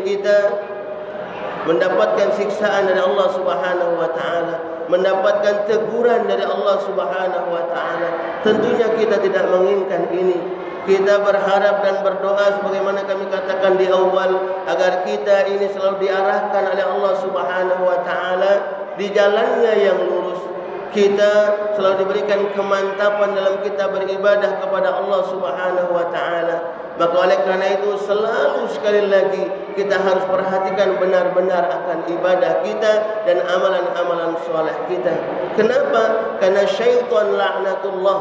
kita mendapatkan siksaan dari Allah Subhanahu wa taala, mendapatkan teguran dari Allah Subhanahu wa taala, tentunya kita tidak menginginkan ini. Kita berharap dan berdoa sebagaimana kami katakan di awal, agar kita ini selalu diarahkan oleh Allah Subhanahu wa taala di jalannya yang lurus. Kita selalu diberikan kemantapan dalam kita beribadah kepada Allah Subhanahu wa taala. Maka oleh karena itu selalu sekali lagi kita harus perhatikan benar-benar akan ibadah kita dan amalan-amalan soleh kita. Kenapa? Karena syaitan laknatullah,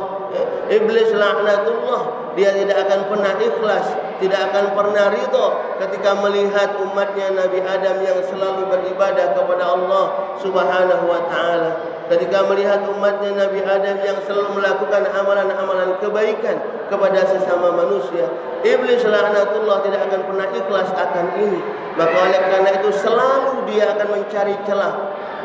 iblis laknatullah, dia tidak akan pernah ikhlas, tidak akan pernah ridha ketika melihat umatnya Nabi Adam yang selalu beribadah kepada Allah Subhanahu wa taala. Ketika melihat umatnya Nabi Adam yang selalu melakukan amalan-amalan kebaikan kepada sesama manusia, iblis laknatullah tidak akan pernah ikhlas akan ini. Maka oleh karena itu selalu dia akan mencari celah,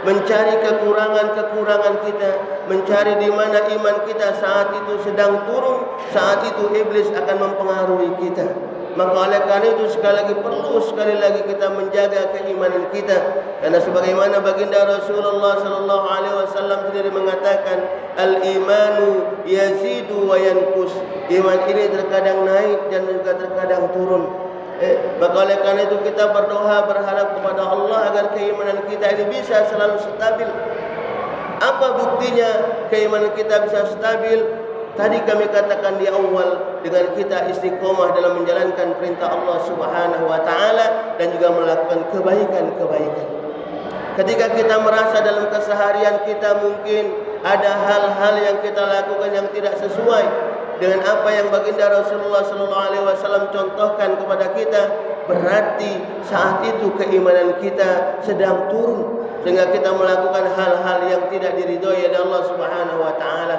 mencari kekurangan-kekurangan kita, mencari di mana iman kita saat itu sedang turun, saat itu iblis akan mempengaruhi kita. Maka oleh karena itu sekali lagi kita menjaga keimanan kita, karena sebagaimana baginda Rasulullah sallallahu alaihi wasallam sendiri mengatakan, al-imanu yazidu wa yanqus. Iman ini terkadang naik dan juga terkadang turun. Maka oleh karena itu kita berdoa berharap kepada Allah agar keimanan kita ini bisa selalu stabil. Apa buktinya keimanan kita bisa stabil? Tadi kami katakan di awal, dengan kita istiqomah dalam menjalankan perintah Allah Subhanahu wa taala dan juga melakukan kebaikan-kebaikan. Ketika kita merasa dalam keseharian kita mungkin ada hal-hal yang kita lakukan yang tidak sesuai dengan apa yang baginda Rasulullah sallallahu alaihi wasallam contohkan kepada kita, berarti saat itu keimanan kita sedang turun sehingga kita melakukan hal-hal yang tidak diridhoi oleh Allah Subhanahu wa taala.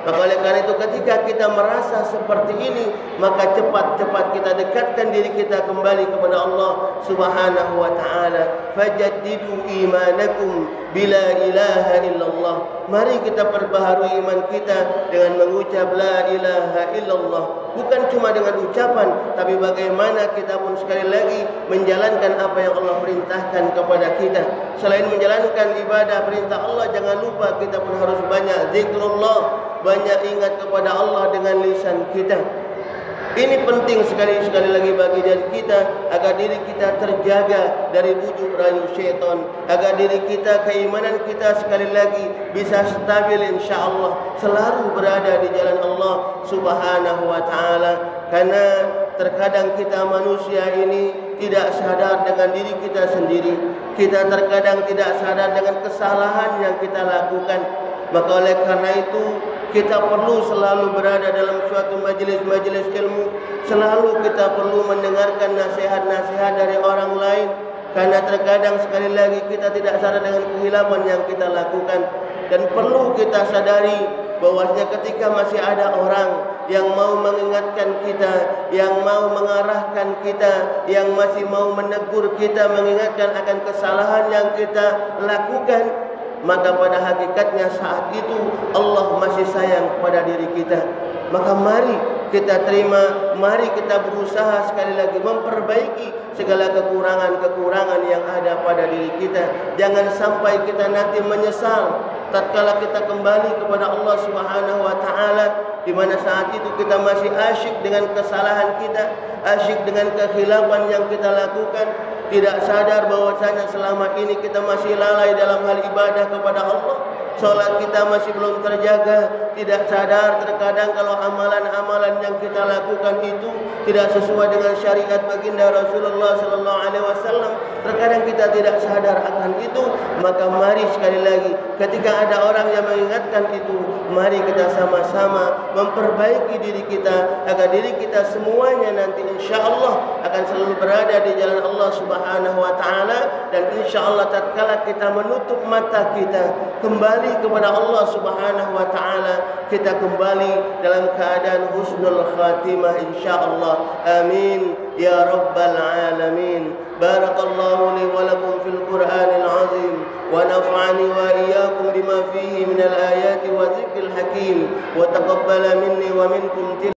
Maka oleh karena itu ketika kita merasa seperti ini, maka cepat-cepat kita dekatkan diri kita kembali kepada Allah Subhanahu wa taala. Fajaddidu imanakum bila ilaha illallah. Mari kita perbaharui iman kita dengan mengucap la ilaha illallah. Bukan cuma dengan ucapan, tapi bagaimana kita pun sekali lagi menjalankan apa yang Allah perintahkan kepada kita. Selain menjalankan ibadah perintah Allah, jangan lupa kita pun harus banyak zikrullah, banyak ingat kepada Allah dengan lisan kita. Ini penting sekali lagi bagi diri kita, agar diri kita terjaga dari bujuk rayu syaitan, agar diri kita, keimanan kita sekali lagi bisa stabil insyaallah, selalu berada di jalan Allah Subhanahu wa taala. Karena terkadang kita manusia ini tidak sadar dengan diri kita sendiri. Kita terkadang tidak sadar dengan kesalahan yang kita lakukan. Maka oleh karena itu kita perlu selalu berada dalam suatu majelis-majelis ilmu. Selalu kita perlu mendengarkan nasihat-nasihat dari orang lain. Karena terkadang sekali lagi kita tidak sadar dengan kehilapan yang kita lakukan. Dan perlu kita sadari bahwasanya ketika masih ada orang yang mau mengingatkan kita, yang mau mengarahkan kita, yang masih mau menegur kita, mengingatkan akan kesalahan yang kita lakukan, maka pada hakikatnya saat itu Allah masih sayang kepada diri kita. Maka mari kita terima, mari kita berusaha sekali lagi memperbaiki segala kekurangan-kekurangan yang ada pada diri kita. Jangan sampai kita nanti menyesal tatkala kita kembali kepada Allah Subhanahu wa taala, di mana saat itu kita masih asyik dengan kesalahan kita, asyik dengan kekhilafan yang kita lakukan, tidak sadar bahwasanya selama ini kita masih lalai dalam hal ibadah kepada Allah. Salat kita masih belum terjaga, tidak sadar terkadang kalau amalan-amalan yang kita lakukan itu tidak sesuai dengan syariat baginda Rasulullah sallallahu alaihi wasallam. Terkadang kita tidak sadar akan itu, maka mari sekali lagi ketika ada orang yang mengingatkan itu, mari kita sama-sama memperbaiki diri kita agar diri kita semuanya nanti insyaallah akan selalu berada di jalan Allah Subhanahu wa taala. Dan insyaallah tatkala kita menutup mata kita kembali kepada Allah Subhanahu wa taala, kita kembali dalam keadaan husnul khatimah insyaallah. Amin ya rabbal alamin. Barakallahu li wa lakum fil Qur'anil azim wa nafa'ani wa iyyakum bima fihi minal ayati wa dzikril hakim wa taqabbala minni wa minkum